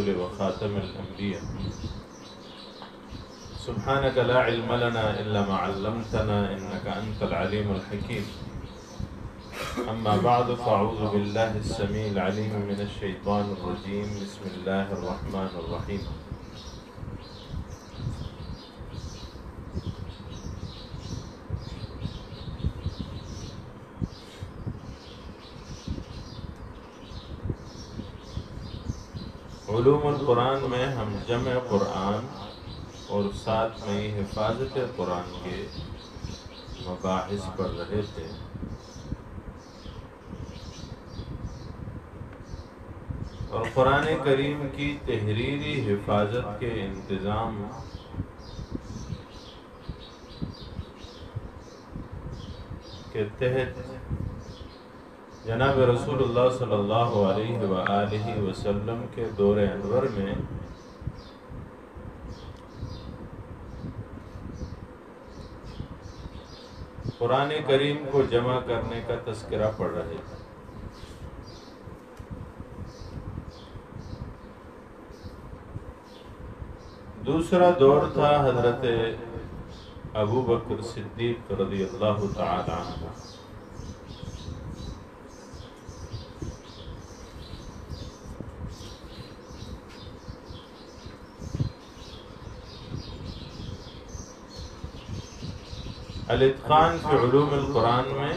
الرسل وخاتم الأنبياء سبحانك لا علم لنا إلا ما علمتنا إنك أنت العليم الحكيم أما بعد فأعوذ بالله السميع العليم من الشيطان الرجيم بسم الله الرحمن الرحيم علوم القرآن میں ہم جمع قرآن اور ساتھ میں حفاظت قرآن کے مباحث پڑھ رہے تھے۔ اور قرآن کریم کی تحریری حفاظت کے انتظام کے تحت جناب رسول اللہ صلی اللہ علیہ وآلہ وسلم کے دور انور میں قرآن کریم کو جمع کرنے کا تذکرہ پڑھ رہے تھے۔ دوسرا دور تھا حضرت ابو بکر صدیق رضی اللہ تعالی عنہ۔ الاتقان فی علوم القرآن میں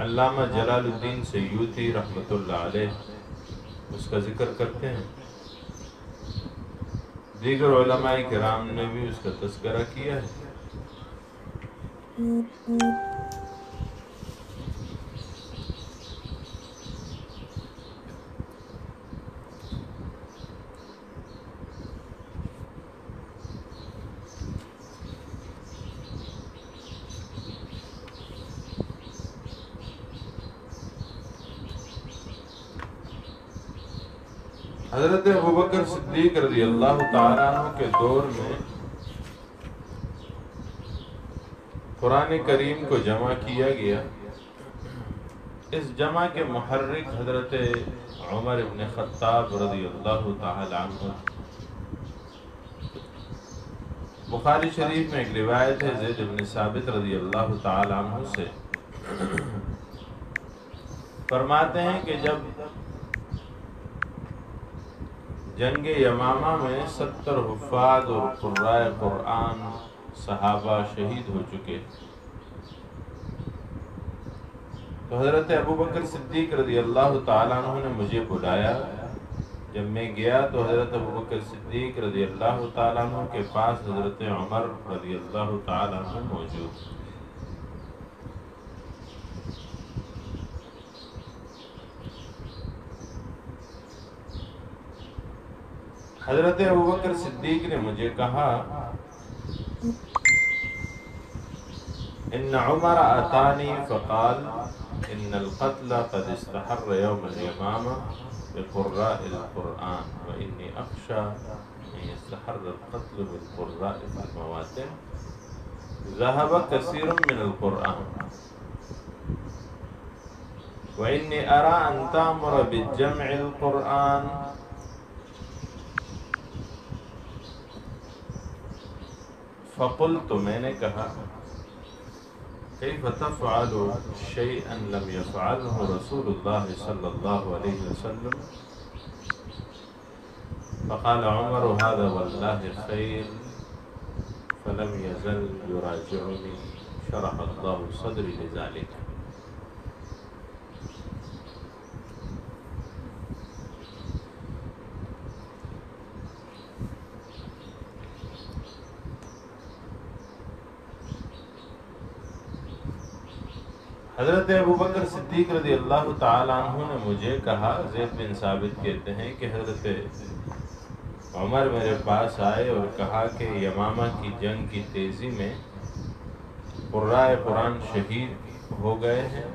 علامہ جلال الدین سیوطی رحمۃ اللہ علیہ اس کا ذکر کرتے ہیں، دیگر علماء کرام نے بھی اس کا تذکرہ کیا ہے۔ حضرت ابوبکر صدیق رضی اللہ تعالیٰ عنہ کے دور میں قرآن کریم کو جمع کیا گیا۔ اس جمع کے محرک حضرت عمر بن خطاب رضی اللہ تعالیٰ عنہ۔ بخاری شریف میں ایک روایت ہے زید بن ثابت رضی اللہ تعالیٰ عنہ سے، فرماتے ہیں کہ جب جنگ یمامہ میں 70 حفاظ اور قرائے قرآن صحابہ شہید ہو چکے، تو حضرت ابوبکر صدیق رضی اللہ تعالیٰ عنہ نے مجھے بلایا۔ جب میں گیا تو حضرت ابوبکر صدیق رضی اللہ تعالیٰ عنہ کے پاس حضرت عمر رضی اللہ تعالیٰ عنہ موجود۔ حضرت ابوبکر صدیق نے مجھے کہا ان عمر اتانی فقال ان القتل قد استحر يوم اليمامة بقراء القرآن واني اخشى ان يستحر القتل بالقراء في المواتن ذهب كثير من القرآن واني ارى ان تأمر بجمع القرآن فقلت، میں نے کہا کیف تفعل شیئا لم يفعله رسول اللہ صلی اللہ علیہ وسلم؟ فقال عمر هذا والله خیر فلم يزل يراجعني شرح اللہ صدری لذلك۔ حضرت ابوبکر صدیق رضی اللہ تعالیٰ عنہ نے مجھے کہا، زید بن ثابت کہتے ہیں کہ حضرت عمر میرے پاس آئے اور کہا کہ یمامہ کی جنگ کی تیزی میں قرائے قرآن شہید ہو گئے ہیں،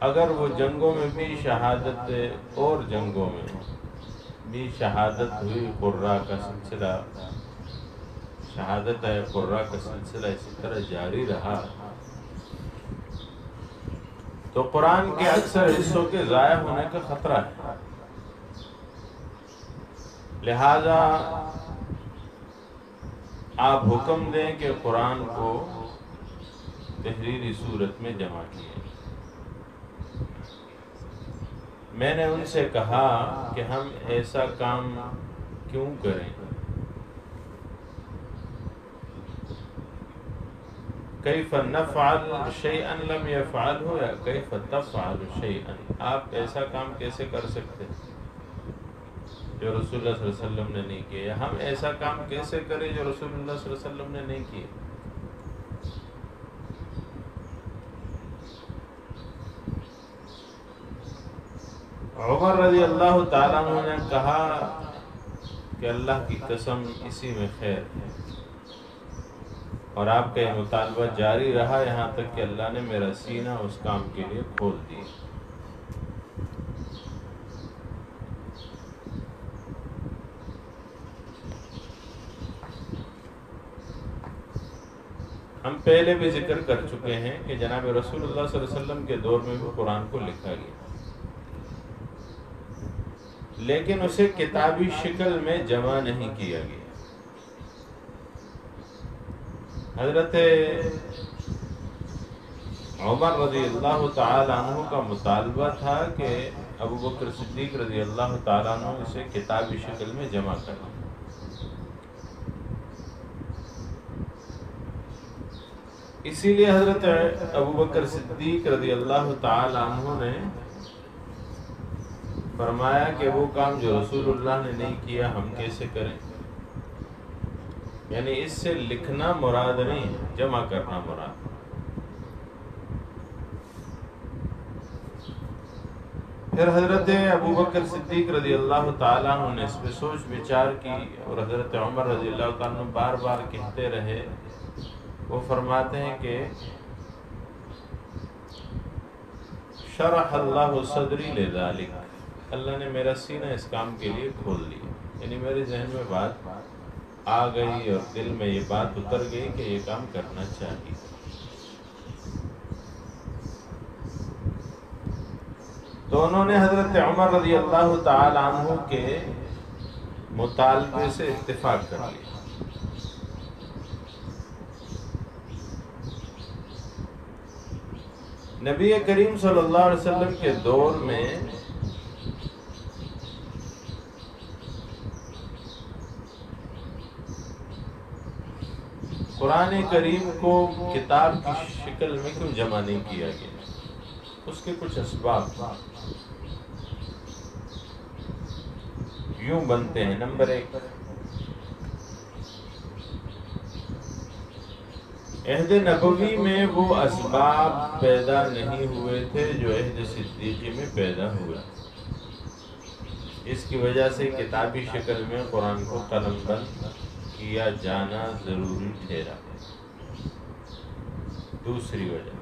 اگر وہ جنگوں میں بھی شہادت اور جنگوں میں بھی شہادت ہوئی، قرآ کا سلسلہ شہادت ہے، قرآ کا سلسلہ اسی طرح جاری رہا تو قرآن کے اکثر حصوں کے ضائع ہونے کا خطرہ ہے۔ لہذا آپ حکم دیں کہ قرآن کو تحریری صورت میں جمع کیے۔ میں نے ان سے کہا کہ ہم ایسا کام کیوں کریں؟ کیف نفعل شیئا لم یفعلہ یا کیف تفعل شیئا، آپ ایسا کام کیسے کر سکتے ہیں جو رسول اللہ صلی اللہ علیہ وسلم نے نہیں کیا، یا ہم ایسا کام کیسے کریں جو رسول اللہ صلی اللہ علیہ وسلم نے نہیں کیا؟ عمر رضی اللہ تعالیٰ عنہ نے کہا کہ اللہ کی قسم اسی میں خیر ہے، اور آپ کا یہ مطالبہ جاری رہا یہاں تک کہ اللہ نے میرا سینہ اس کام کے لیے کھول دیا۔ ہم پہلے بھی ذکر کر چکے ہیں کہ جناب رسول اللہ صلی اللہ علیہ وسلم کے دور میں بھی قرآن کو لکھا گیا، لیکن اسے کتابی شکل میں جمع نہیں کیا گیا۔ حضرت عمر رضی اللہ تعالی عنہ کا مطالبہ تھا کہ ابو بکر صدیق رضی اللہ تعالی عنہ اسے کتابی شکل میں جمع کریں۔ اسی لیے حضرت ابو بکر صدیق رضی اللہ تعالی عنہ نے فرمایا کہ وہ کام جو رسول اللہ نے نہیں کیا ہم کیسے کریں؟ یعنی اس سے لکھنا مراد نہیں ہے، جمع کرنا مراد۔ پھر حضرت ابو بکر صدیق رضی اللہ تعالیٰ عنہ نے اس پہ سوچ بچار کی، اور حضرت عمر رضی اللہ تعالیٰ عنہ بار بار کہتے رہے۔ وہ فرماتے ہیں کہ شرح اللہ صدری لذالک، اللہ نے میرا سینہ اس کام کے لیے کھول دیا، یعنی میرے ذہن میں بات آ گئی اور دل میں یہ بات اتر گئی کہ یہ کام کرنا چاہیے۔ تو انہوں نے حضرت عمر رضی اللہ تعالی عنہ کے مطالبے سے اتفاق کر لیا۔ نبی کریم صلی اللہ علیہ وسلم کے دور میں قرآن کریم کو کتاب کی شکل میں کیوں جمع نہیں کیا گیا؟ اس کے کچھ اسباب یوں بنتے ہیں۔ نمبر 1، عہد نبوی میں وہ اسباب پیدا نہیں ہوئے تھے جو عہد صدیقی میں پیدا ہوئے۔ اس کی وجہ سے کتابی شکل میں قرآن کو قلم بند کیا جانا ضروری ٹھہرا۔ دوسری وجہ،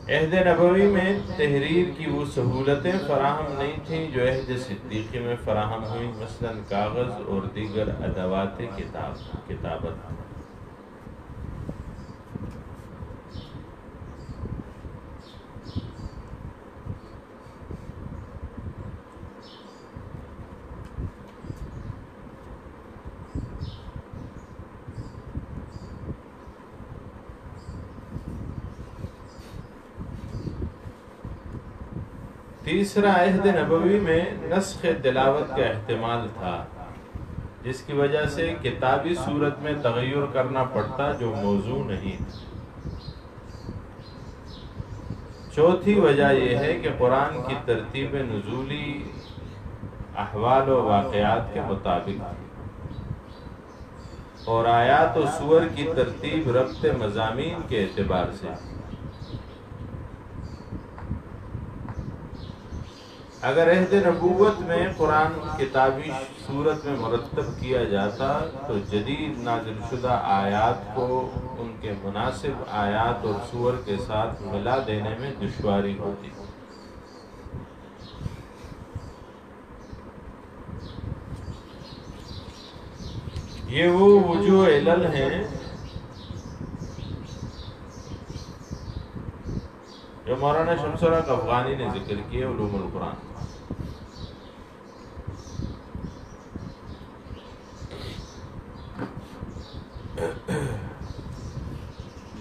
عہد نبوی میں تحریر کی وہ سہولتیں فراہم نہیں تھیں جو عہد صدیقی میں فراہم ہوئی، مثلا کاغذ اور دیگر ادوات کتابت۔ تیسرا، عہد نبوی میں نسخ تلاوت کا احتمال تھا، جس کی وجہ سے کتابی صورت میں تغیر کرنا پڑتا جو موضوع نہیں تھا۔ چوتھی وجہ یہ ہے کہ قرآن کی ترتیب نزولی احوال و واقعات کے مطابق تھی، اور آیات و سور کی ترتیب ربط مضامین کے اعتبار سے۔ اگر عہد نبوت میں قرآن کتابی صورت میں مرتب کیا جاتا تو جدید نازل شدہ آیات کو ان کے مناسب آیات اور سور کے ساتھ ملا دینے میں دشواری ہوتی۔ یہ وہ وجوہ علل ہیں جو مولانا شمس الحق افغانی نے ذکر کیے علوم القرآن.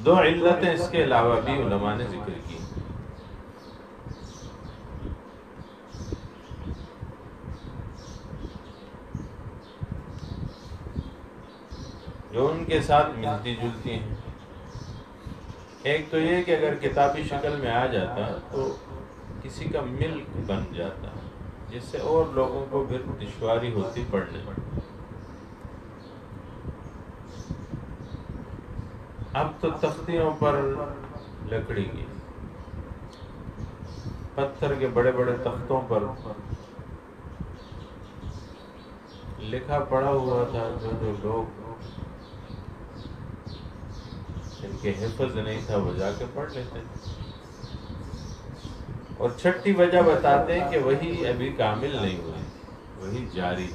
دو علتیں اس کے علاوہ بھی علماء نے ذکر کی. جو ان کے ساتھ ملتی جلتی ہیں. ایک تو یہ کہ اگر کتابی شکل میں آ جاتا تو کسی کا ملک بن جاتا جس سے اور لوگوں کو پھر دشواری ہوتی پڑھنے میں. اب تو تختیوں پر لکڑی کی پتھر کے بڑے بڑے تختوں پر لکھا پڑا ہوا تھا. جو لوگ ان کے حفظ نہیں تھا وہ جا کے پڑھ لیتے. اور چھٹی وجہ بتاتے ہیں کہ وہی ابھی کامل نہیں ہوئی, وہی جاری.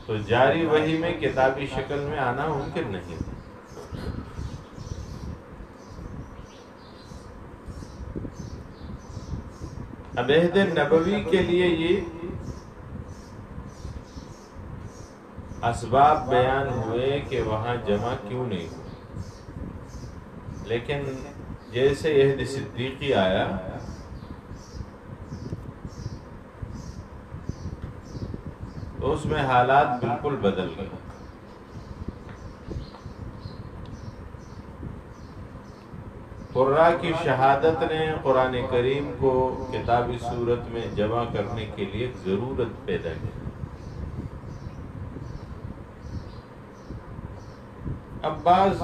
تو جاری وہی میں کتابی شکل میں آنا ممکن نہیں. اب عہد نبوی کے لیے یہ اسباب بیان ہوئے کہ وہاں جمع کیوں نہیں ہوئے, لیکن جیسے عہد صدیقی آیا تو اس میں حالات بالکل بدل گئے. قراء کی شہادت نے قرآن کریم کو کتابی صورت میں جمع کرنے کے لیے ایک ضرورت پیدا کی. اب بعض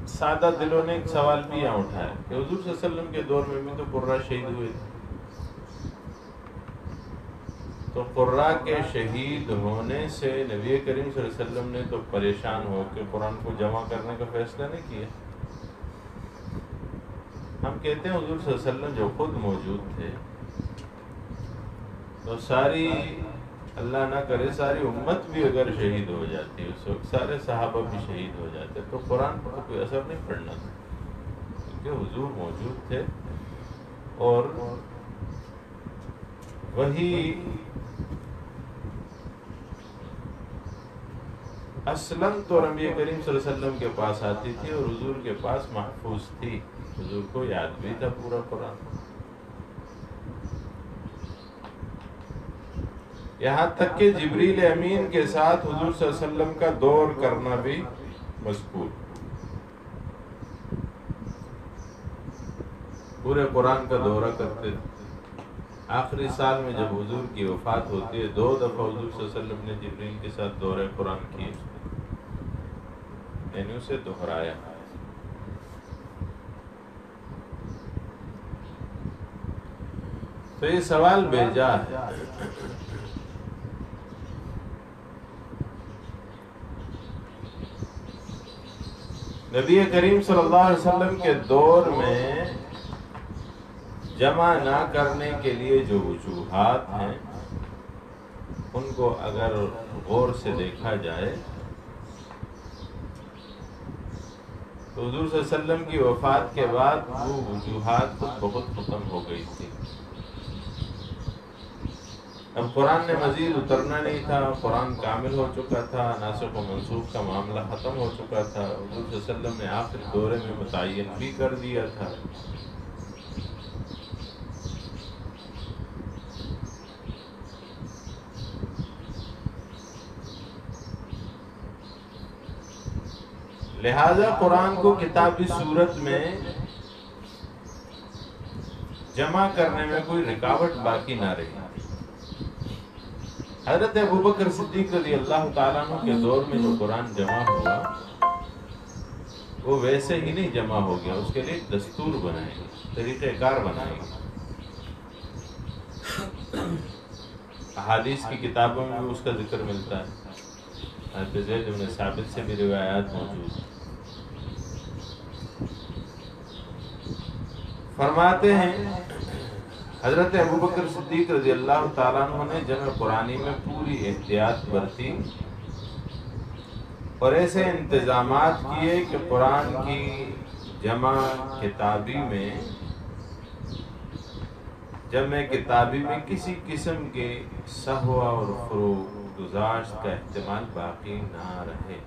سادہ دلوں نے ایک سوال بھی یہاں اٹھایا کہ حضور صلی اللہ علیہ وسلم کے دور میں بھی تو قراء شہید ہوئے تھے, تو قراء کے شہید ہونے سے نبی کریم صلی اللہ علیہ وسلم نے تو پریشان ہو کے قرآن کو جمع کرنے کا فیصلہ نہیں کیا. ہم کہتے ہیں حضور صلی اللہ علیہ وسلم جو خود موجود تھے تو ساری, اللہ نہ کرے ساری امت بھی اگر شہید ہو جاتی اس وقت, سارے صحابہ بھی شہید ہو جاتے, تو قرآن پر کوئی اثر نہیں پڑنا تھا, کیونکہ حضور موجود تھے. اور وہی اصلاً تو نبی کریم صلی اللہ علیہ وسلم کے پاس آتی تھی اور حضور کے پاس محفوظ تھی, حضور کو یاد بھی تھا پورا قرآن. یہاں تک کہ جبریل امین کے ساتھ حضور صلی اللہ علیہ وسلم کا دور کرنا بھی مذکور. پورے قرآن کا دورہ کرتے تھے. آخری سال میں جب حضور کی وفات ہوتی ہے 2 دفعہ حضور صلی اللہ علیہ وسلم نے جبریل کے ساتھ دورہ قرآن کیے, یعنی اسے دہرایا. تو یہ سوال بھیجا ہے. نبی کریم صلی اللہ علیہ وسلم کے دور میں جمع نہ کرنے کے لیے جو وجوہات ہیں ان کو اگر غور سے دیکھا جائے تو حضور صلی اللہ علیہ وسلم کی وفات کے بعد وہ وجوہات بہت ختم ہو گئی تھی. اب قرآن نے مزید اترنا نہیں تھا, قرآن کامل ہو چکا تھا, ناسخ و منسوخ کا معاملہ ختم ہو چکا تھا. حضور صلی اللہ علیہ وسلم نے آخری دورے میں متعین بھی کر دیا تھا. لہذا قرآن کو کتابی صورت میں جمع کرنے میں کوئی رکاوٹ باقی نہ رہی. حضرت ابوبکر صدیق رضی اللہ تعالیٰ عنہ کے دور میں جو قرآن جمع ہوا وہ ویسے ہی نہیں جمع ہو گیا, اس کے لیے دستور بنائے گا, طریقہ کار بنائے گا. احادیث کی کتابوں میں بھی اس کا ذکر ملتا ہے. حضرت زید بن ثابت سے بھی روایات موجود ہیں. فرماتے ہیں حضرت ابوبکر صدیق رضی اللہ تعالیٰ عنہ نے جمع قرآنی میں پوری احتیاط برتی اور ایسے انتظامات کیے کہ قرآن کی جمع کتابی میں، جمع کتابی میں کسی قسم کے سہو اور فروغ گزاشت کا احتمال باقی نہ رہے۔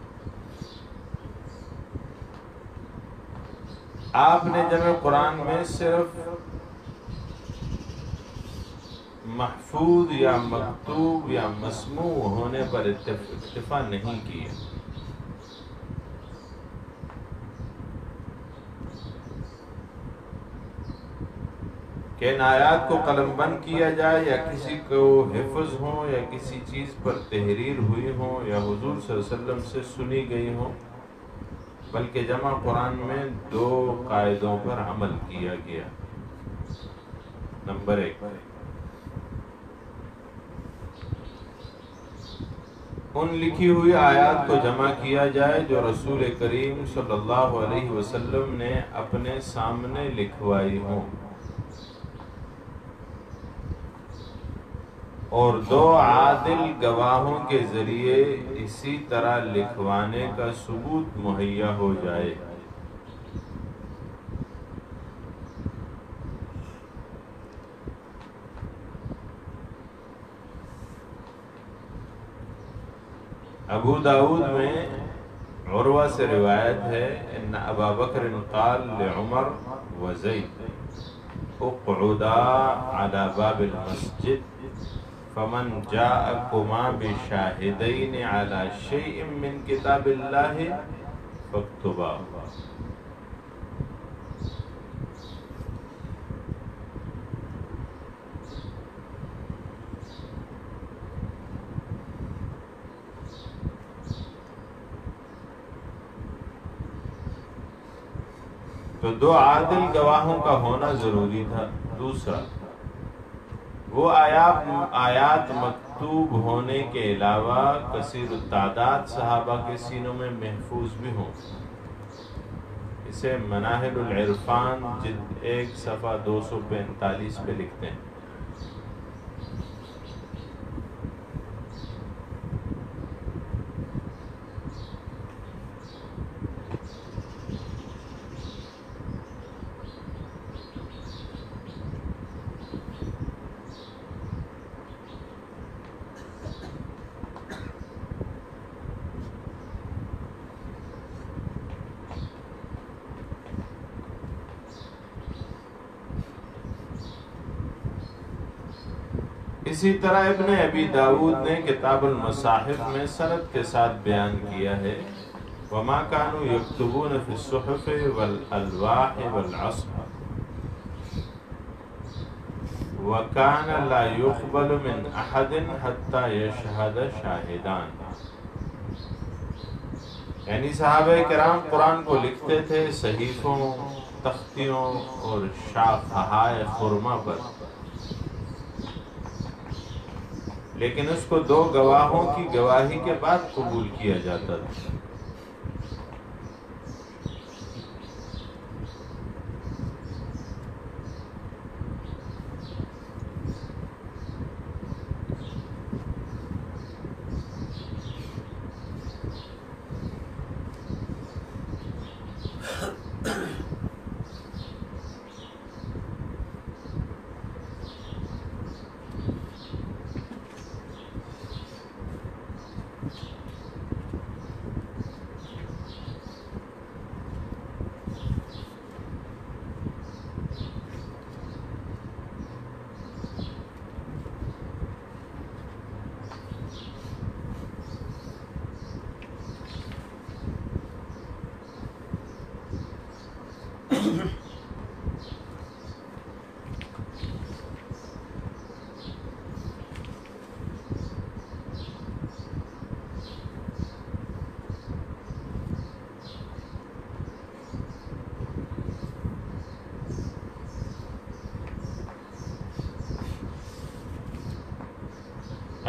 آپ نے جمع قرآن میں صرف محفوظ یا مکتوب یا مسموع ہونے پر اکتفا نہیں کیا، کہ ان آیات کو قلم بند کیا جائے یا کسی کو حفظ ہوں یا کسی چیز پر تحریر ہوئی ہوں یا حضور صلی اللہ علیہ وسلم سے سنی گئی ہوں، بلکہ جمع قرآن میں 2 قاعدوں پر عمل کیا گیا۔ نمبر 1، ان لکھی ہوئی آیات کو جمع کیا جائے جو رسول کریم صلی اللہ علیہ وسلم نے اپنے سامنے لکھوائی ہوں، اور 2 عادل گواہوں کے ذریعے اسی طرح لکھوانے کا ثبوت مہیا ہو جائے۔ ابو داؤد میں عروہ سے روایت ہے، ان ابا بکر قال لعمر وزید اقعدا على باب المسجد فمن جاءكما بشاهدين على شيء من كتاب الله فاكتبا۔ تو 2 عادل گواہوں کا ہونا ضروری تھا۔ دوسرا، وہ آیات مکتوب ہونے کے علاوہ کثیر التعداد صحابہ کے سینوں میں محفوظ بھی ہوں۔ اسے مناہل العرفان جلد 1 صفحہ 245 پہ لکھتے ہیں۔ اسی طرح ابن ابی داود نے کتاب المصاحف میں سند کے ساتھ بیان کیا ہے، وما كانوا يكتبون في الصحف والألواح والعصر وكان لا يقبل من أحد حتى يشهد شاهدان۔ یعنی صحابہ کرام قرآن کو لکھتے تھے صحیفوں، تختیوں اور شاخہائے خرما پر، لیکن اس کو 2 گواہوں کی گواہی کے بعد قبول کیا جاتا تھا۔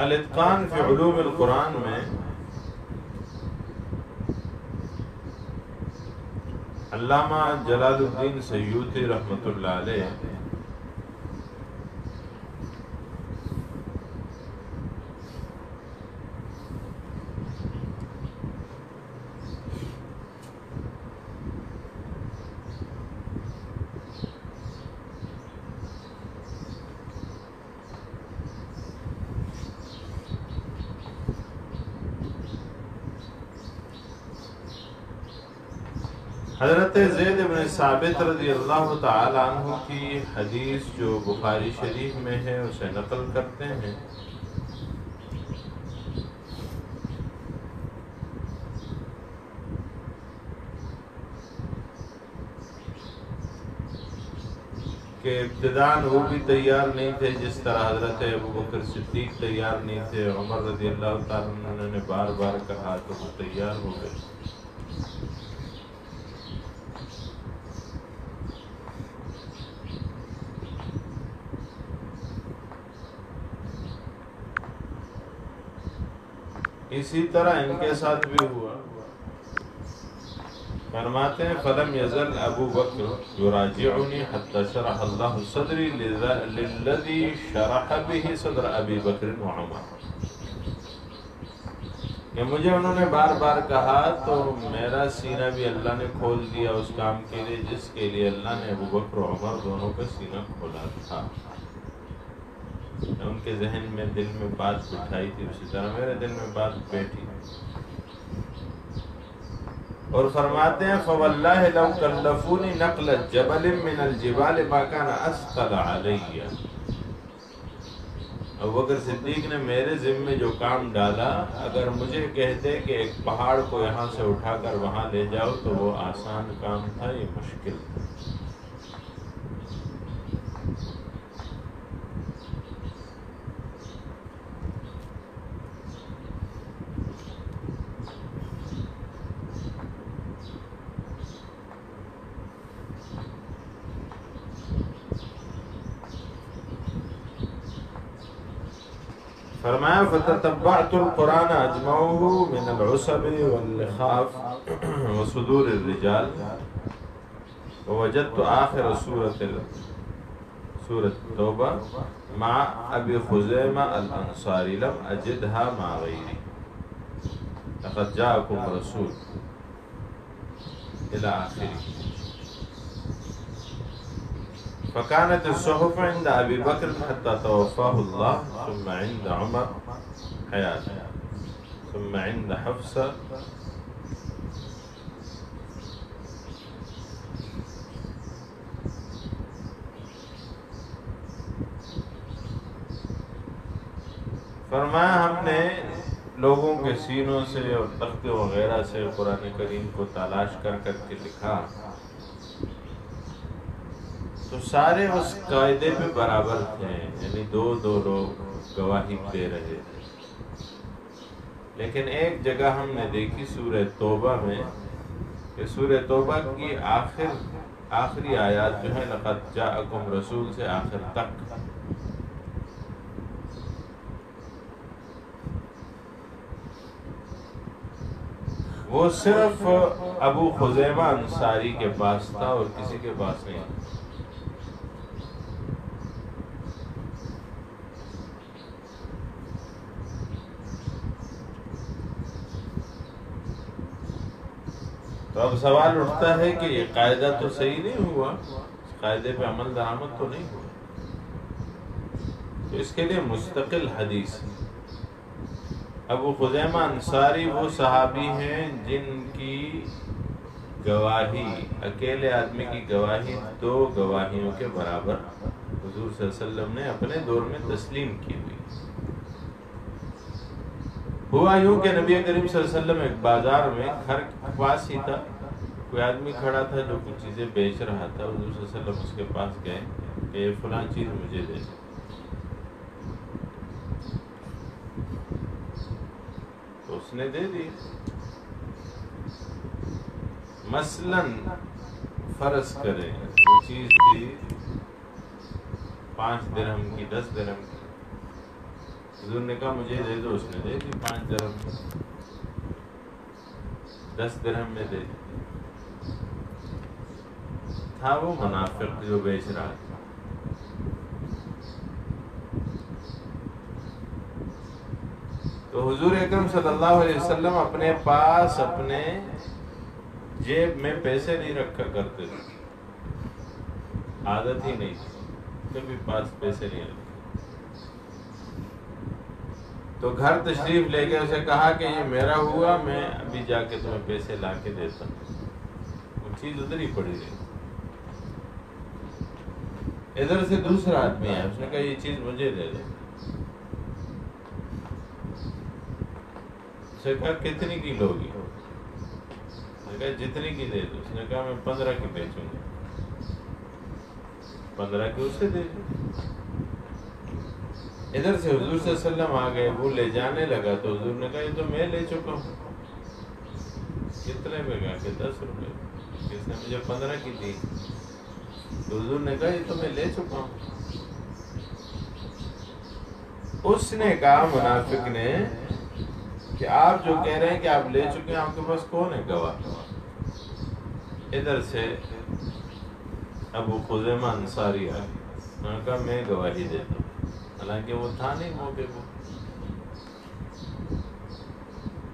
الاتقان فی علوم القرآن میں علامہ جلال الدین سیوطی رحمۃ اللہ علیہ حضرت زید بن ثابت رضی اللہ تعالی عنہ کی حدیث جو بخاری شریف میں ہے اسے نقل کرتے ہیں کہ ابتداءً وہ بھی تیار نہیں تھے جس طرح حضرت ابوبکر صدیق تیار نہیں تھے، عمر رضی اللہ تعالیٰ عنہ نے بار بار کہا تو وہ تیار ہو گئے۔ اسی طرح ان کے ساتھ بھی ہوا۔ فرماتے ہیں فلم یزل ابو بکر یراجعنی حتی شرح اللہ صدری للذی شرح به صدر ابی بکر وعمر، کہ مجھے انہوں نے بار بار کہا تو میرا سینہ بھی اللہ نے کھول دیا اس کام کے لیے جس کے لیے اللہ نے ابو بکر و عمر دونوں کا سینہ کھولا تھا۔ ان کے ذہن میں دل میں بات بٹھائی تھی، اسی طرح میرے دل میں بات بیٹھی۔ اور فرماتے ہیں فواللہ لو کلفونی نقل جبل من الجبال ما کان اثقل علی، ابوبکر صدیق نے میرے ذمے جو کام ڈالا، اگر مجھے کہتے کہ ایک پہاڑ کو یہاں سے اٹھا کر وہاں لے جاؤ تو وہ آسان کام تھا، یہ مشکل تھا۔ فرمایا فتتبعت القرآن اجمعه من العصب واللخاف وصدور الرجال ووجدت آخر سورة توبہ مع ابی خزیمہ الانصاری لم اجدها مع غیری لقد جاءکم رسول الى آخری۔ فكانت الصحف عند ابي بکر حتى توفاه الله، ثم عند عمر حياته، ثم عند حفصة، فرمایا ہم نے لوگوں کے سینوں سے اور تختے وغیرہ سے قرآن کریم کو تلاش کر کر کے لکھا تو سارے اس قاعدے پہ برابر تھے، یعنی دو لوگ گواہی دے رہے تھے۔ لیکن ایک جگہ ہم نے دیکھی سورہ توبہ میں کہ سورہ توبہ کی آخری آیات جو ہے لقد جاءکم رسول سے آخر تک، وہ صرف ابو خزیمہ انصاری کے پاس تھا اور کسی کے پاس نہیں تھا۔ تو اب سوال اٹھتا ہے کہ یہ قاعدہ تو صحیح نہیں ہوا، اس قاعدے پہ عمل درآمد تو نہیں ہوا، تو اس کے لیے مستقل حدیث۔ ابو خزیمہ انصاری وہ صحابی ہیں جن کی گواہی، اکیلے آدمی کی گواہی 2 گواہیوں کے برابر حضور صلی اللہ علیہ وسلم نے اپنے دور میں تسلیم کی ہوئی۔ ہوا یوں کہ نبی کریم صلی اللہ علیہ وسلم ایک بازار میں گھر کے پاس ہی تھا، کوئی آدمی کھڑا تھا جو کچھ چیزیں بیچ رہا تھا، حضور صلی اللہ علیہ وسلم اس کے پاس گئے کہ یہ فلاں چیز مجھے دے۔ تو اس نے دے دی۔ مثلاً فرض کریں وہ چیز تھی 5 درہم کی، 10 درہم کی، حضور نے کہا مجھے دے دو، اس نے دے دی 5 درہم، 10 درہم میں دے دی۔ تھا وہ منافق جو بیچ رہا تھا۔ تو حضور اکرم صلی اللہ علیہ وسلم اپنے پاس اپنے جیب میں پیسے نہیں رکھا کرتے تھے، عادت ہی نہیں تھی، کبھی پاس پیسے نہیں رکھے۔ تو گھر تشریف لے گئے، اسے کہا کہ یہ میرا ہوا، میں ابھی جا کے تمہیں پیسے لا کے دیتا ہوں۔ وہ چیز ادھر ہی پڑی رہی. ادھر سے دوسرا آدمی آیا, اس نے کہا یہ چیز مجھے دے دو. اس نے کہا کتنی کی لوگی؟ اس نے کہا جتنی کی دے دو. اس نے کہا میں 15 کی بیچوں گا. 15 کی اسے دے دو. ادھر سے حضور صلی اللہ علیہ وسلم آ گئے, وہ لے جانے لگا تو حضور نے کہا یہ تو میں لے چکا ہوں. کتنے میں؟ کہا کہ 10 روپے. کس نے؟ مجھے 15 کی دی. تو حضور نے کہا یہ تو میں لے چکا ہوں. اس نے کہا منافق نے کہ آپ جو کہہ رہے ہیں کہ آپ لے چکے ہیں, آپ کے پاس کون ہے گواہ؟ ادھر سے ابو خزیمہ انصاری آئے, انہوں نے کہا میں گواہی دیتا ہوں. حالانکہ وہ تھا نہیں موقع کو.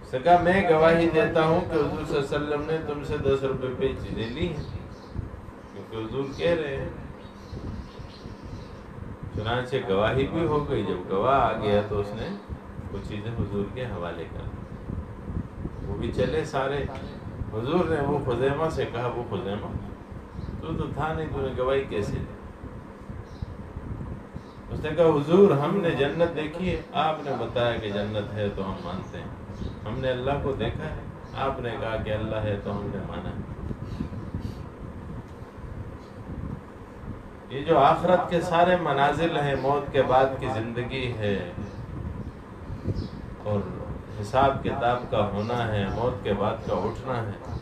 اس نے کہا میں گواہی دیتا ہوں کہ حضور صلی اللہ علیہ وسلم نے تم سے 10 روپے پہ چیزیں لی ہیں, کیونکہ حضور کہہ رہے ہیں. چنانچہ گواہی بھی ہو گئی. جب گواہ آ گیا تو اس نے وہ چیزیں حضور کے حوالے کر دی. وہ بھی چلے سارے. حضور نے وہ خزیمہ سے کہا, وہ خزیمہ تو تھا نہیں, تو نے گواہی کیسے دی؟ اس نے کہا حضور ہم نے جنت دیکھی ہے, آپ نے بتایا کہ جنت ہے تو ہم مانتے ہیں. ہم نے اللہ کو دیکھا ہے, آپ نے کہا کہ اللہ ہے تو ہم نے مانا ہے. یہ جو آخرت کے سارے منازل ہیں, موت کے بعد کی زندگی ہے, اور حساب کتاب کا ہونا ہے, موت کے بعد کا اٹھنا ہے,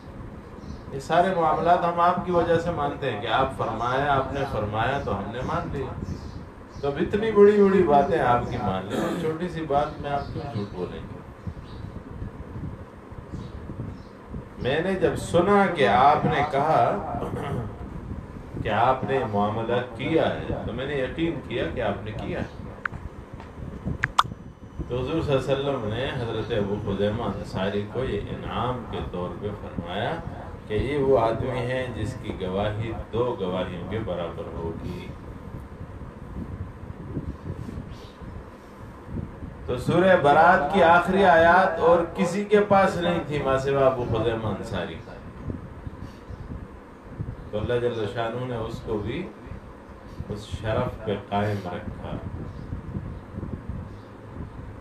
یہ سارے معاملات ہم آپ کی وجہ سے مانتے ہیں کہ آپ فرمایا, آپ نے فرمایا تو ہم نے مان لیا. تو اب اتنی بڑی بڑی باتیں آپ کی مان لیں, چھوٹی سی بات میں آپ کیوں جھوٹ بولیں گے؟ میں نے جب سنا کہ آپ نے کہا کہ آپ نے معاملہ کیا ہے, تو میں نے یقین کیا کہ آپ نے کیا ہے. تو حضور صلی اللہ علیہ وسلم نے حضرت ابو خزیمہ انصاری کو یہ انعام کے طور پہ فرمایا کہ یہ وہ آدمی ہے جس کی گواہی 2 گواہیوں کے برابر ہوگی. تو سورہ برات کی آخری آیات اور کسی کے پاس نہیں تھی ماں سوا ابو خزیمہ انصاری. تو اللہ جل شانہ نے اس کو بھی اس شرف پہ قائم رکھا.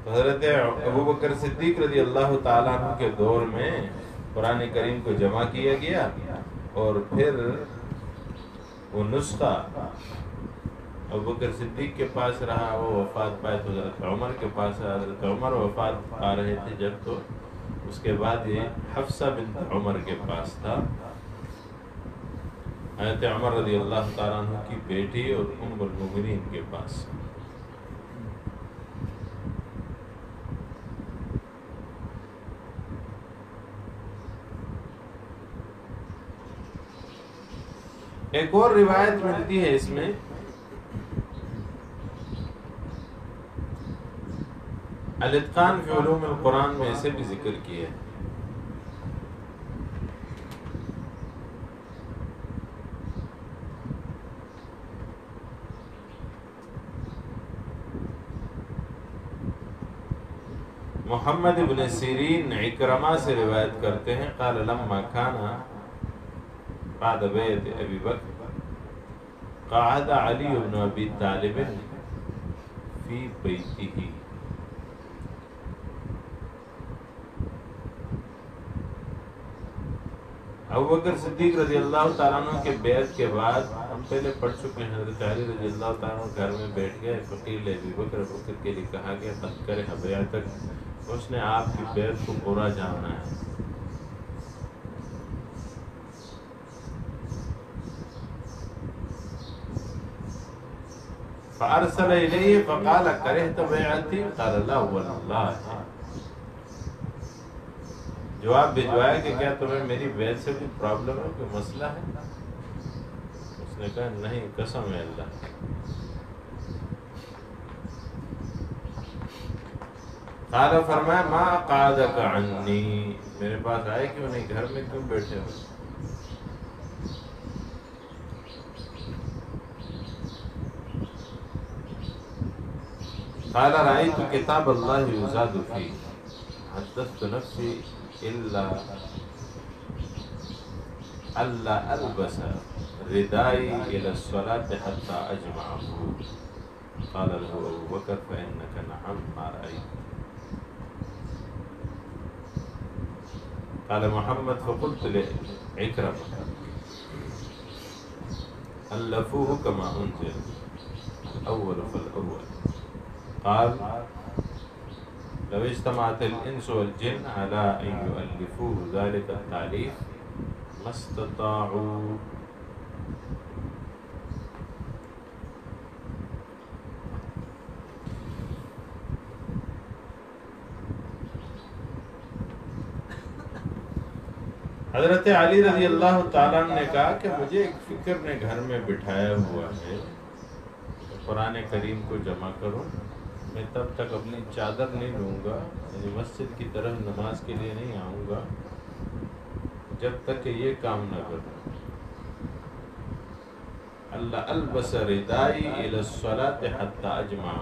تو حضرت ابو بکر صدیق رضی اللہ تعالیٰ عنہ کے دور میں قرآن کریم کو جمع کیا گیا, اور پھر وہ نسخہ ابو بکر صدیق کے پاس رہا. وہ وفات پائے تو حضرت عمر کے پاس رہا. حضرت عمر وفات پا رہے تھے جب, تو اس کے بعد یہ حفصہ بنت عمر کے پاس تھا, حضرت عمر رضی اللہ تعالیٰ عنہ کی بیٹی اور ام المؤمنین کے پاس. ایک اور روایت ملتی ہے اس میں, الاتقان فی علوم القرآن میں اسے بھی ذکر کیا ہے. محمد ابن سیرین عکرمہ سے روایت کرتے ہیں, قال لما كان بعد بیعت ابی بکر قعد علی بن ابی طالب فی بیتہ. ابو بکر صدیق رضی اللہ تعالیٰ عنہ کے بیعت کے بعد, ہم پہلے پڑھ چکے ہیں, حضرت علی رضی اللہ تعالیٰ عنہ گھر میں بیٹھ گئے. فقیل ابی بکر, ابو بکر کے لیے کہا گیا قد کرہ بیعتک, اس نے آپ کی بیعت کو برا جانا ہے. فارسل الیہ فقال کرہت بیعتی قال لا واللہ. جواب بھجوایا کہ کیا تمہیں میری بیعت سے کوئی پرابلم ہے, کوئی مسئلہ ہے؟ اس نے کہا نہیں, قسم ہے اللہ. قال, فرمایا ما قعدک عنی, میرے پاس آئے کیوں نہیں, گھر میں کیوں بیٹھے ہو؟ قال رأيت كتاب الله يزاد فيه حدثت نفسي إلا اللہ البس ردائی الى الصلاة حتى اجمعه قال له ابو بکر فانك نعم ما رأيت قال محمد فقلت لعكرمة ألفوه كما أنزل الأول فالأول قال لو اجتمعت الإنس والجن على أن يؤلفوه ذلك التعليف ما استطاعوا حضرت علی رضی اللہ تعالیٰ نے کہا کہ مجھے ایک فکر نے گھر میں بٹھایا ہوا ہے، قرآن کریم کو جمع کرو، میں تب تک اپنی چادر نہیں لوں گا، یعنی مسجد کی طرف نماز کے لیے نہیں آؤں گا جب تک کہ یہ کام نہ کروں۔ اللہ البس ردائی الی الصلاۃ حتی اجمعہ،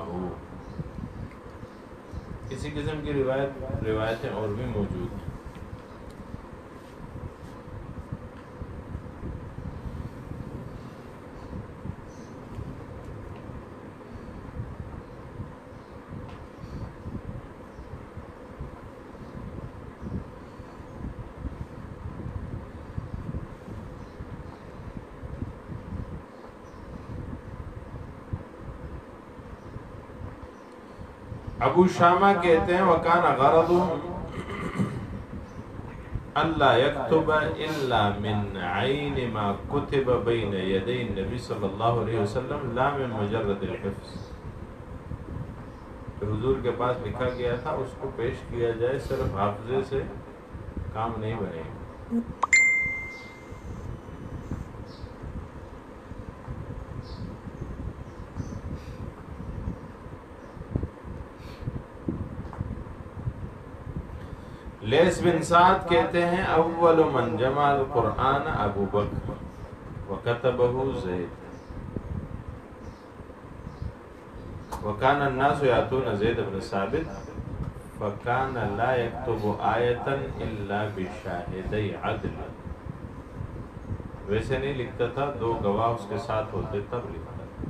کسی قسم کی روایتیں اور بھی موجود ہیں۔ ابو شامہ کہتے ہیں وَكَانَ غَرَضُ أَلَّا يَكْتُبَ إِلَّا مِنْ عَيْنِ مَا كُتِبَ بَيْنَ يَدَيْ النَّبِي صلی اللہ علیہ وسلم لَا مِن مُجَرَّدِ الْحِفْظِ، کہ حضور کے پاس لکھا گیا تھا اس کو پیش کیا جائے، صرف حافظے سے کام نہیں بنے گا۔ لیس بن سعد کہتے ہیں اول من جمع القرآن ابو بکر وکتبہ زید وکان الناس یاتون زید بن ثابت فکان لا یکتب آیتا الا بشاہدی عدل، ویسے نہیں لکھتا تھا، دو گواہ اس کے ساتھ ہوتے تب لکھتا تھا۔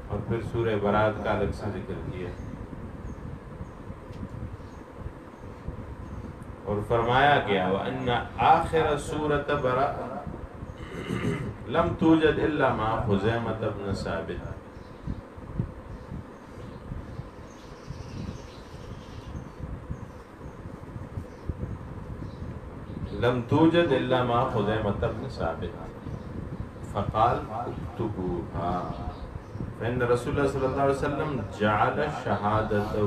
اور پھر سورہ برات کا الگ سے ذکر کیا اور فرمایا گیا وَأَنَّ آخِرَ سُورَةَ بَرَأَةٍ لَمْ تُوجَدْ إِلَّا مَعَ خُزَیمَةَ بْنَ ثَابِتٍ، لم توجد إلا مع خزیمة بن ثابت فقال اكتبوها فإن رسول اللہ صلی اللہ علیہ وسلم جعل شہادته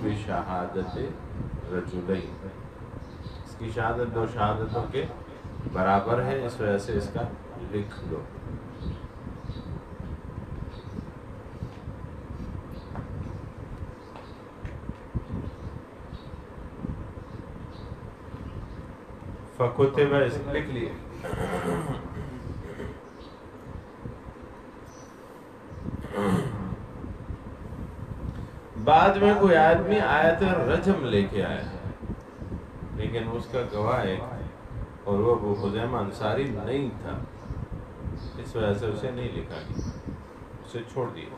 بشہادت رجلین، اس کی شہادت دو شہادتوں کے برابر ہے، اس وجہ سے اس کا لکھ دو۔ فکتب، اس لکھ لیے۔ بعد میں کوئی آدمی آیت رجم لے کے آیا ہے، لیکن اس کا گواہ ہے اور وہ ابو خزیمہ انصاری نہیں تھا، اس وجہ سے اسے نہیں لکھا گیا، اسے چھوڑ دیا۔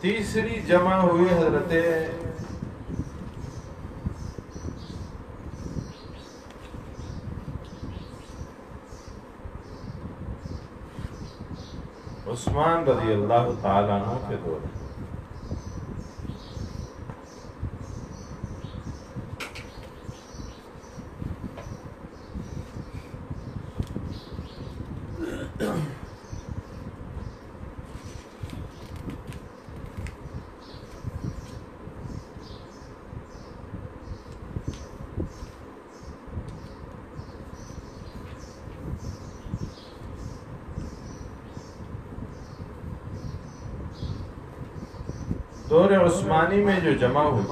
تیسری جمع ہوئی حضرت عثمان رضی اللہ تعالیٰ عنہ کے دور میں۔ دور عثمانی میں جو جمع ہوئی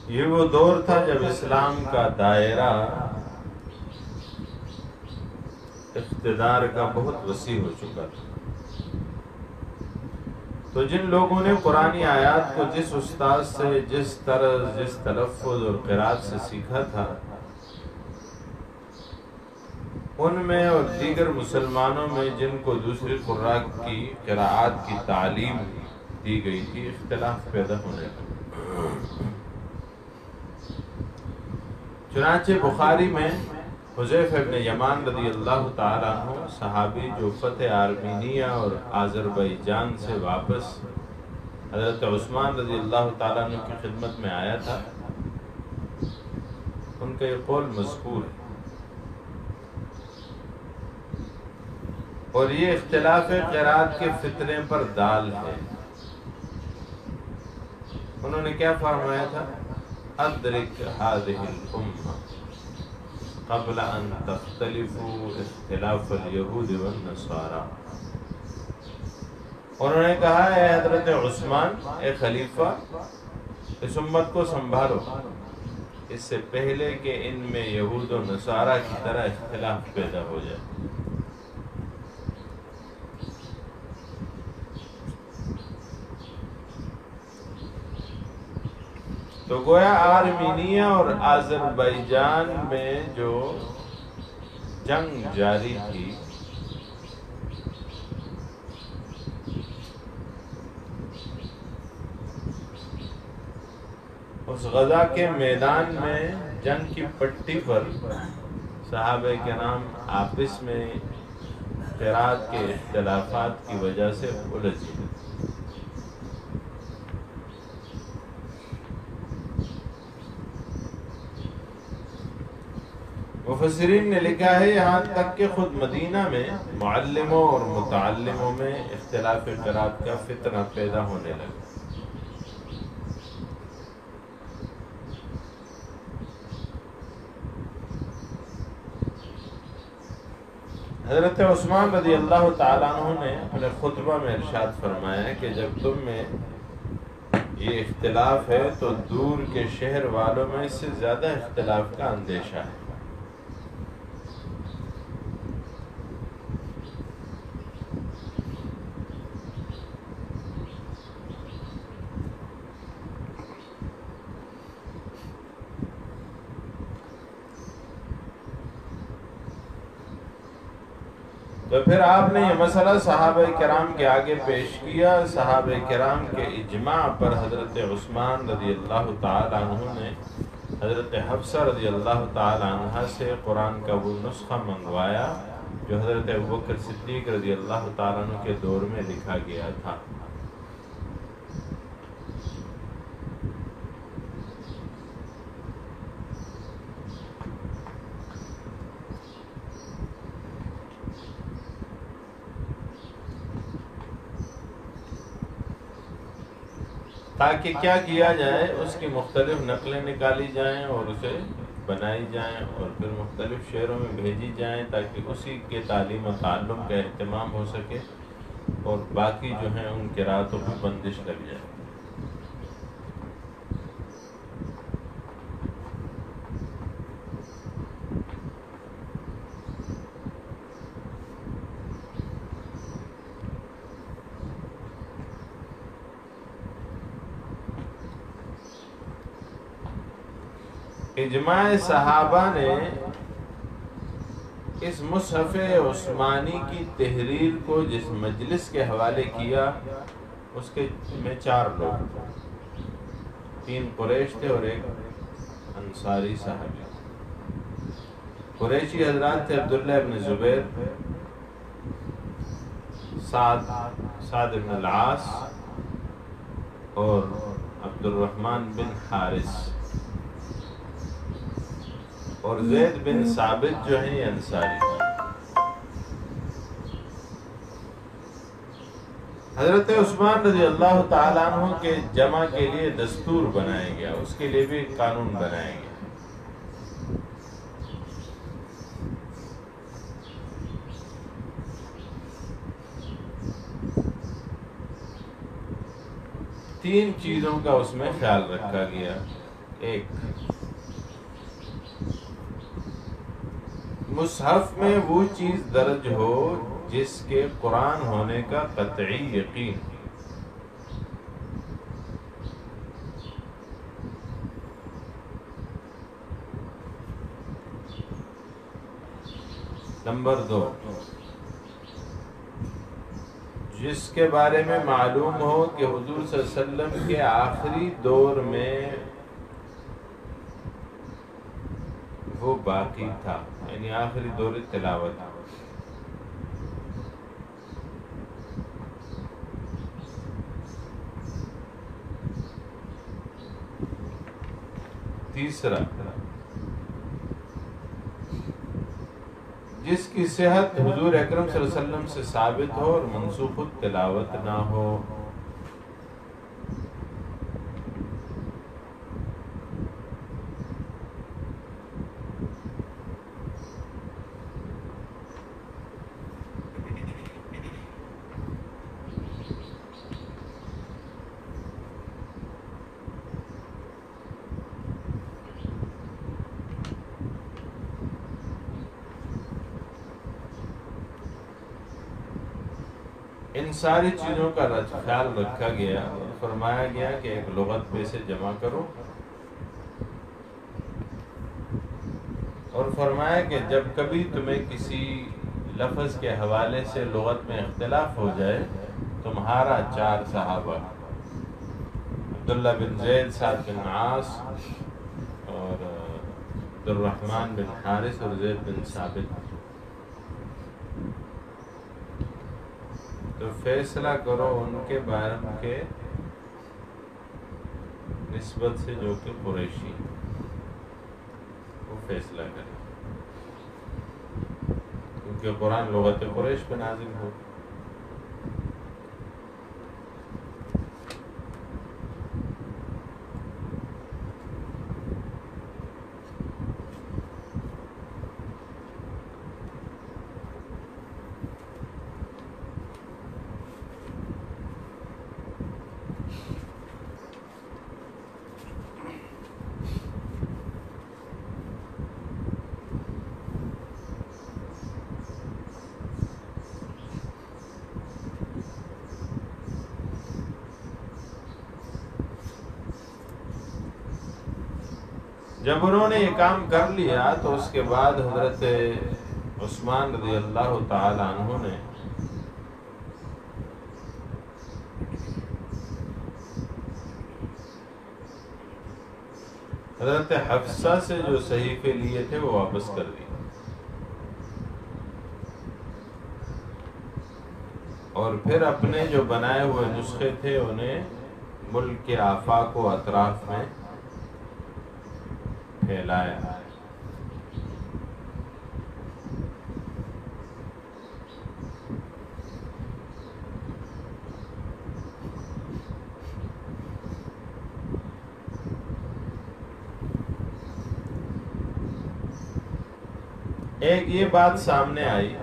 یہ وہ دور تھا جب اسلام کا دائرہ اقتدار کا بہت وسیع ہو چکا تھا. تو جن لوگوں نے قرآنی آیات کو جس استاد سے جس طرز جس تلفظ اور قرات سے سیکھا تھا ان میں اور دیگر مسلمانوں میں جن کو دوسری قراء کی قراءات کی تعلیم دی گئی تھی اختلاف پیدا ہونے لگا. چنانچہ بخاری میں حذیفہ ابن یمان رضی اللہ تعالیٰ عنہ صحابی جو فتح آرمینیہ اور آذربائیجان سے واپس حضرت عثمان رضی اللہ تعالیٰ عنہ کی خدمت میں آیا تھا، ان کا یہ قول مذکور ہے. اور یہ اختلاف قرات کے فتنے پر دال ہے. انہوں نے کیا فرمایا تھا؟ ادرک هذه الامه قبل ان تختلفوا اختلاف اليهود والنصارى. انہوں نے کہا اے حضرت عثمان، اے خلیفہ، اس امت کو سنبھالو اس سے پہلے کہ ان میں یہود و نصارہ کی طرح اختلاف پیدا ہو جائے. تو گویا آرمینیہ اور آذربائیجان میں جو جنگ جاری تھی اس غزہ کے میدان میں جنگ کی پٹی پر صحابہ کرام آپس میں قرات کے اختلافات کی وجہ سے الجھے. مفسرین نے لکھا ہے یہاں تک کہ خود مدینہ میں معلموں اور متعلموں میں اختلاف قرات کا فتنہ پیدا ہونے لگا. حضرت عثمان رضی اللہ تعالیٰ عنہ نے اپنے خطبہ میں ارشاد فرمایا کہ جب تم میں یہ اختلاف ہے تو دور کے شہر والوں میں اس سے زیادہ اختلاف کا اندیشہ ہے. تو پھر آپ نے یہ مسئلہ صحابہ کرام کے آگے پیش کیا. صحابہ کرام کے اجماع پر حضرت عثمان رضی اللہ تعالی عنہ نے حضرت حفصہ رضی اللہ تعالی عنہ سے قرآن کا وہ نسخہ منگوایا جو حضرت ابوبکر صدیق رضی اللہ تعالی عنہ کے دور میں لکھا گیا تھا. تاکہ کیا کیا جائے، اس کی مختلف نقلیں نکالی جائیں اور اسے بنائی جائیں اور پھر مختلف شہروں میں بھیجی جائیں تاکہ اسی کے تعلیم و تعلم کا اہتمام ہو سکے اور باقی جو ہیں ان قراتوں پہ بندش لگ جائے. اجماع صحابہ نے اس مصحف عثمانی کی تحریر کو جس مجلس کے حوالے کیا اس کے میں 4 لوگ تھے، 3 قریش تھے اور 1 انصاری صحابی. قریشی حضرات تھے عبداللہ ابن زبیر، سعد ابن العاص اور عبد الرحمن بن حارث، اور زید بن ثابت جو ہیں انصاری. حضرت عثمان رضی اللہ تعالیٰ عنہ کے جمع کے لیے دستور بنایا گیا، اس کے لیے بھی قانون بنایا گیا. 3 چیزوں کا اس میں خیال رکھا گیا۔ ایک، مصحف میں وہ چیز درج ہو جس کے قرآن ہونے کا قطعی یقین۔ نمبر 2، جس کے بارے میں معلوم ہو کہ حضور صلی اللہ علیہ وسلم کے آخری دور میں وہ باقی تھا، یعنی آخری دور تلاوت۔ تیسرا، جس کی صحت حضور اکرم صلی اللہ علیہ وسلم سے ثابت ہو اور منسوخ التلاوت نہ ہو۔ ان ساری چیزوں کا خیال رکھا گیا اور فرمایا گیا کہ ایک لغت پہ سے جمع کرو، اور فرمایا کہ جب کبھی تمہیں کسی لفظ کے حوالے سے لغت میں اختلاف ہو جائے، تمہارا 4 صحابہ عبداللہ بن زید، سعد بن عاص اور عبد الرحمن بن حارث اور زید بن ثابت، تو فیصلہ کرو ان کے بارے کے نسبت سے جو کہ قریشی، وہ فیصلہ کرے، کیونکہ قرآن لغت قریش پہ نازل ہو۔ جب انہوں نے یہ کام کر لیا تو اس کے بعد حضرت عثمان رضی اللہ تعالی عنہ نے حضرت حفصہ سے جو صحیفے لیے تھے وہ واپس کر دیے، اور پھر اپنے جو بنائے ہوئے نسخے تھے انہیں ملک کے آفاق و اطراف میں پھیلایا۔ ایک یہ بات سامنے آئی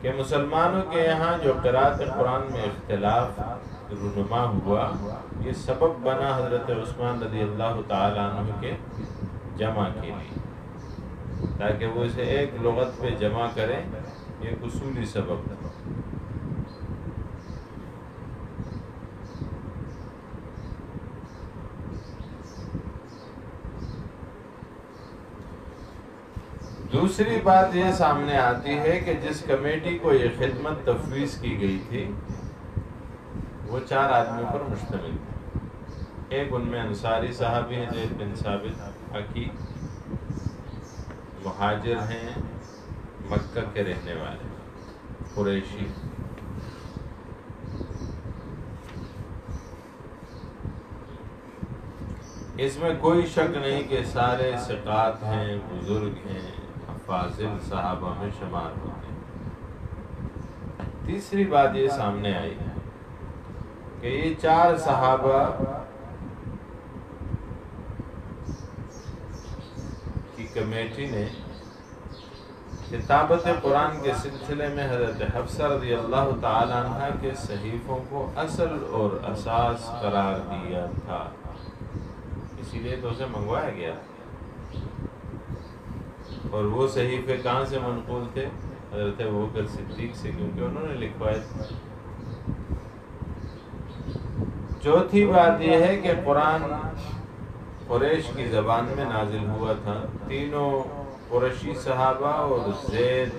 کہ مسلمانوں کے یہاں جو قرأت قرآن میں اختلاف رونما ہوا، یہ سبب بنا حضرت عثمان رضی اللہ تعالی عنہ کے جمع کے لیے، تاکہ وہ اسے ایک لغت پہ جمع کریں، یہ اصولی سبب تھا۔ دوسری بات یہ سامنے آتی ہے کہ جس کمیٹی کو یہ خدمت تفویض کی گئی تھی وہ 4 آدمیوں پر مشتمل تھی۔ ایک ان میں انصاری صحابی ہیں زید بن ثابت حقی، مہاجر ہیں، مکہ کے رہنے والے، قریشی۔ اس میں کوئی شک نہیں کہ سارے ثقات ہیں، بزرگ ہیں، فاضل صحابہ میں شمار ہوتے ہیں۔ تیسری بات یہ سامنے آئی کہ یہ 4 صحابہ کی کمیٹی نے کتابت قرآن کے سلسلے میں حضرت حفصہ رضی اللہ تعالی عنہ کے صحیفوں کو اصل اور اساس قرار دیا تھا، اسی لیے تو اسے منگوایا گیا، اور وہ صحیفے کہاں سے منقول تھے؟ حضرت ابوبکر صدیق سے، کیونکہ انہوں نے لکھوائے تھے۔ چوتھی بات یہ ہے کہ قرآن قریش کی زبان میں نازل ہوا تھا۔ تینوں قریشی صحابہ اور زید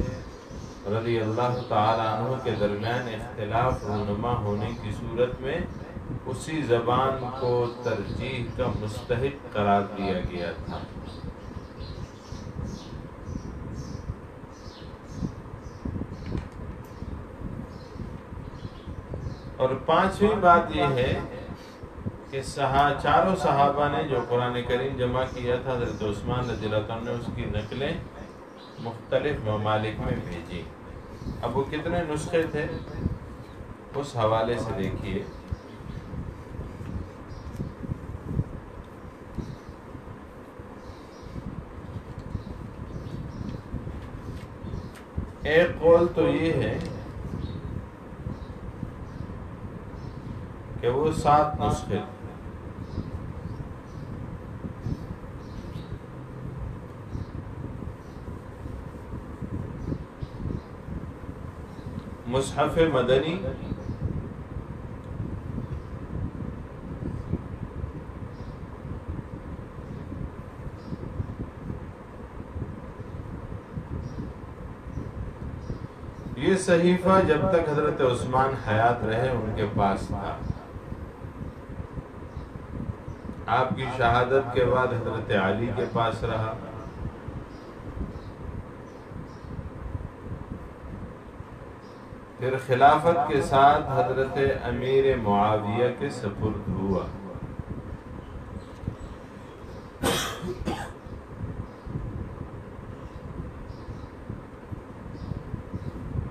رضی اللہ تعالی عنہ کے درمیان اختلاف رونما ہونے کی صورت میں اسی زبان کو ترجیح کا مستحق قرار دیا گیا تھا۔ اور پانچویں بات یہ ہے کہ چاروں صحابہ نے جو قرآن کریم جمع کیا تھا، حضرت عثمان رضی اللہ عنہ نے اس کی نقلیں مختلف ممالک میں بھیجی۔ اب وہ کتنے نسخے تھے اس حوالے سے دیکھیے۔ ایک قول تو یہ ہے کہ وہ 7 نسخے تھے۔ مصحف مدنی، یہ صحیفہ جب تک حضرت عثمان حیات رہے ان کے پاس تھا۔ آپ کی شہادت کے بعد حضرت علی کے پاس رہا، پھر خلافت کے ساتھ حضرت امیر معاویہ کے سپرد ہوا۔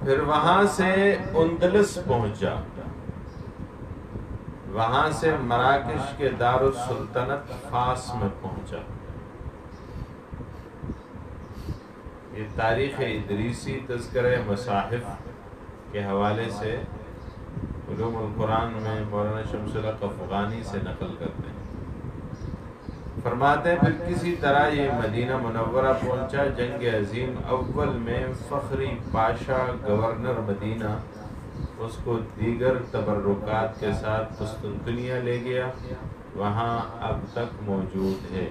پھر وہاں سے اندلس پہنچا، وہاں سے مراکش کے دارالسلطنت فاس میں پہنچا۔ یہ تاریخ ادریسی تذکرہ مصاحف کے حوالے سے علوم القرآن میں مولانا شمس الحق افغانی سے نقل کرتے ہیں۔ فرماتے ہیں پھر کسی طرح یہ مدینہ منورہ پہنچا۔ جنگ عظیم اول میں فخری پاشا گورنر مدینہ اس کو دیگر تبرکات کے ساتھ قسطنطنیہ لے گیا، وہاں اب تک موجود ہے۔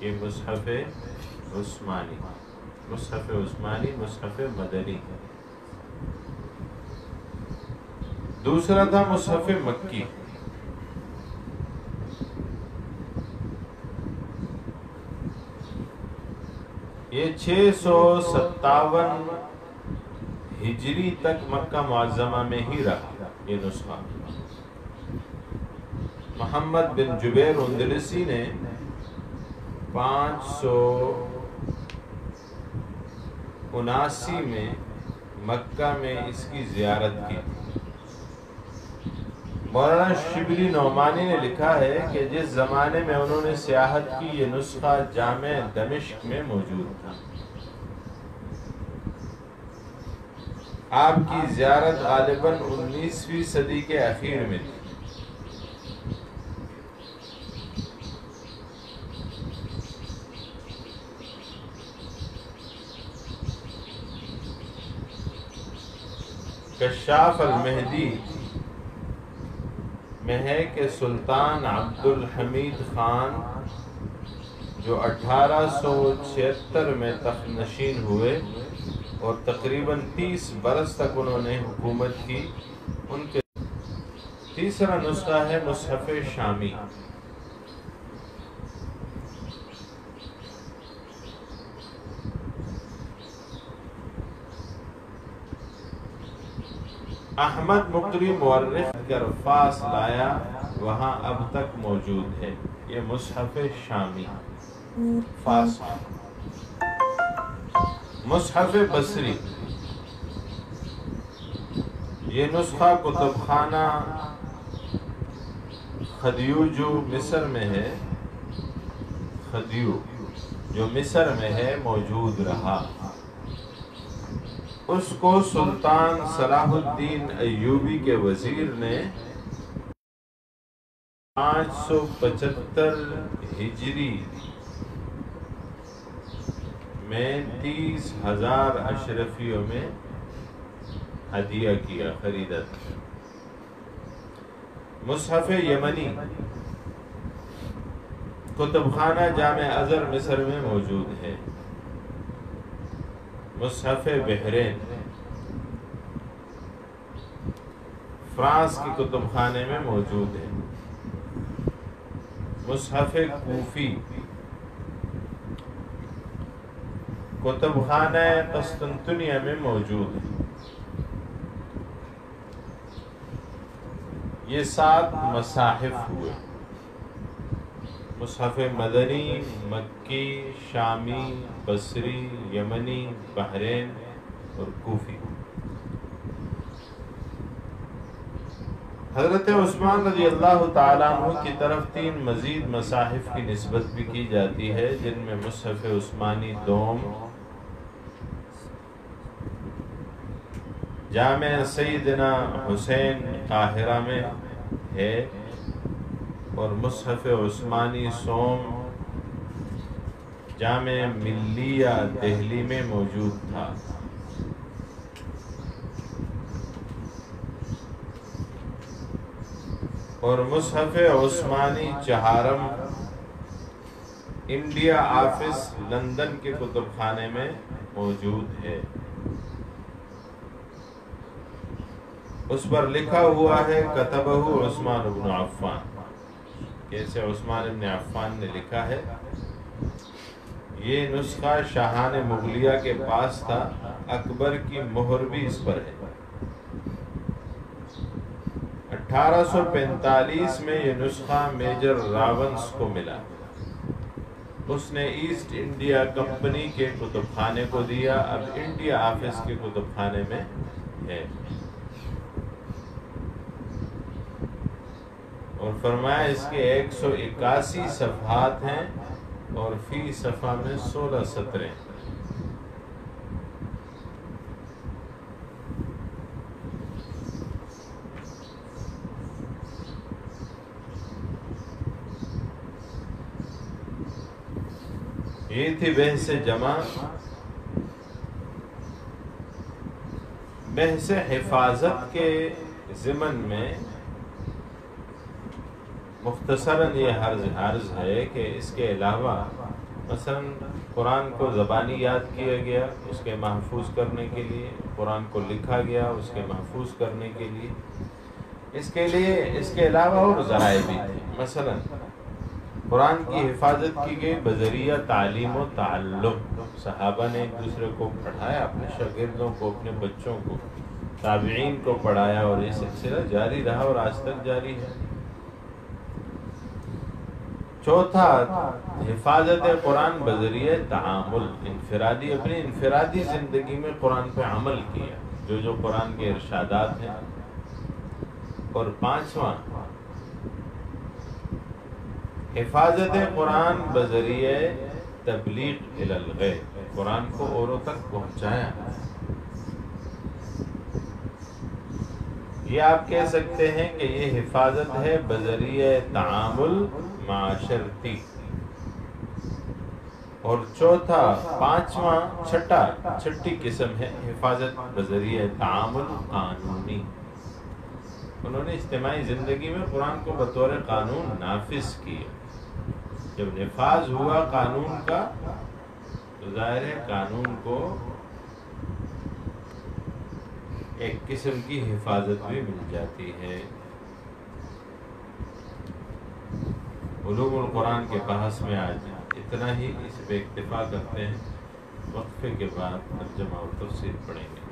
یہ مصحف عثمانی، مصحف مدنی۔ دوسرا تھا مصحف مکی، یہ 657 ہجری تک مکہ معظمہ میں ہی رہا۔ یہ نسخہ محمد بن جبیر اندلسی نے 579 میں مکہ میں اس کی زیارت کی۔ مولانا شبلی نعمانی نے لکھا ہے کہ جس زمانے میں انہوں نے سیاحت کی یہ نسخہ جامع دمشق میں موجود تھا۔ آپ کی زیارت غالباً 19ویں صدی کے اخیر میں تھی۔ کشاف المہدی میں ہے کہ سلطان عبد الحمید خان جو 1876 میں تخت نشین ہوئے اور تقریباً 30 برس تک انہوں نے حکومت کی، ان کے تیسرا نسخہ ہے مصحف شامی۔ احمد مقری مورخ کر فاس لایا، وہاں اب تک موجود ہے۔ یہ مصحف شامی فاس۔ مصحف بصری، یہ نسخہ کتب خانہ خدیو جو مصر میں ہے، خدیو جو مصر میں ہے موجود رہا۔ اس کو سلطان صلاح الدین ایوبی کے وزیر نے 575 ہجری میں 30,000 اشرفیوں میں ہدیہ کیا، خریدا تھا۔ مصحف یمنی کتب خانہ جامع ازہر مصر میں موجود ہے۔ مصحف بحرین فرانس کی کتب خانے میں موجود ہے۔ مصحف کوفی کتب خانہ قسطنطنیہ میں موجود ہے۔ یہ 7 مصاحف ہوئے: مصحف مدنی، مکی، شامی، بصری، یمنی، بحرین اور کوفی۔ حضرت عثمان رضی اللہ تعالیٰ عنہ کی طرف 3 مزید مصاحف کی نسبت بھی کی جاتی ہے، جن میں مصحف عثمانی دوم، جامع سیدنا حسین قاہرہ میں ہے، اور مصحف عثمانی سوم جامع ملیہ دہلی میں موجود تھا۔ اور مصحف عثمانی چہارم انڈیا آفس لندن کے کتب خانے میں موجود ہے۔ اس پر لکھا ہوا ہے کتبہ عثمان بن عفان، کیسے عثمان بن عفان نے لکھا ہے۔ یہ نسخہ شاہان مغلیہ کے پاس تھا، اکبر کی مہر بھی اس پر ہے۔ 1845 میں یہ نسخہ میجر راونس کو ملا، اس نے ایسٹ انڈیا کمپنی کے کتب خانے کو دیا، اب انڈیا آفس کے کتب خانے میں ہے۔ اور فرمایا اس کے 181 صفحات ہیں اور فی صفحہ میں 16 سطریں۔ یہ تھی بحث جمع۔ بحث حفاظت کے ضمن میں مختصراً یہ عرض ہے کہ اس کے علاوہ مثلا قرآن کو زبانی یاد کیا گیا اس کے محفوظ کرنے کے لیے، قرآن کو لکھا گیا اس کے محفوظ کرنے کے لیے، اس کے علاوہ اور ذرائع بھی تھے۔ مثلا قرآن کی حفاظت کی گئی بذریعہ تعلیم و تعلم، صحابہ نے ایک دوسرے کو پڑھایا، اپنے شاگردوں کو، اپنے بچوں کو، تابعین کو پڑھایا، اور یہ سلسلہ جاری رہا اور آج تک جاری ہے۔ چوتھا، حفاظت قرآن بذریعہ تعامل، اپنی انفرادی زندگی میں قرآن پہ عمل کیا، جو قرآن کے ارشادات ہیں۔ اور پانچواں، حفاظت قرآن بذریعہ تبلیغ الی الغیر، قرآن کو اوروں تک پہنچایا۔ یہ آپ کہہ سکتے ہیں کہ یہ حفاظت ہے بذریعہ تعامل معاشرتی۔ اور چھٹی قسم ہے حفاظت بذریعہ تعامل قانونی۔ انہوں نے اجتماعی زندگی میں قرآن کو بطور قانون نافذ کیا۔ جب نفاذ ہوا قانون کا تو ظاہر ہے قانون کو ایک قسم کی حفاظت بھی مل جاتی ہے۔ علوم القرآن کے بحث میں آج اتنا ہی، اس پہ اکتفا کرتے ہیں، وقفے کے بعد ترجمہ اور تفسیر پڑھیں گے۔